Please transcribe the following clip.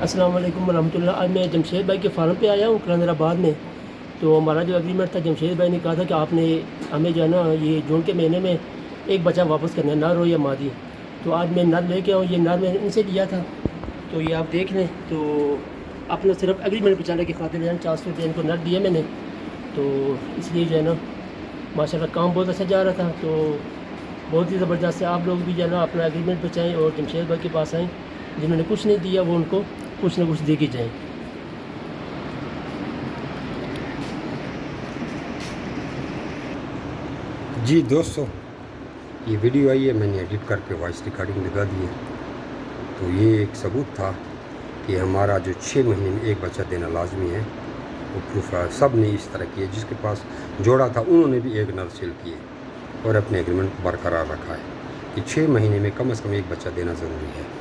अस्सलाम वालेकुम रहमतुल्लाह। आज मैं जमशेद भाई के फार्म पे आया हूँ कलंदराबाद में। तो हमारा जो एग्रीमेंट था, जमशेद भाई ने कहा था कि आपने हमें जो है ना ये जून के महीने में एक बच्चा वापस करना है, नर हो या मादी। तो आज मैं नर लेके आऊँ, ये नर मैंने इनसे लिया था। तो ये आप देख लें। तो अपना सिर्फ एग्रीमेंट बचाने की खातिर जो है 400 रुपये इनको नर दिए मैंने। तो इसलिए जो है ना माशाल्लाह काम बहुत अच्छा जा रहा था। तो बहुत ही ज़बरदस्त है। आप लोग भी जो है ना अपना एग्रीमेंट बचाएँ और जमशेद भाई के पास आएँ। जिन्होंने कुछ नहीं दिया वो उनको कुछ ना कुछ दे के जाएँ। जी दोस्तों, ये वीडियो आई है, मैंने एडिट करके वॉइस रिकॉर्डिंग लगा दी है। तो ये एक सबूत था कि हमारा जो 6 महीने में एक बच्चा देना लाजमी है, वो प्रूफ सब ने इस तरह किए। जिसके पास जोड़ा था उन्होंने भी एक नर सेल किए और अपने एग्रीमेंट को बरकरार रखा है कि 6 महीने में कम से कम एक बच्चा देना ज़रूरी है।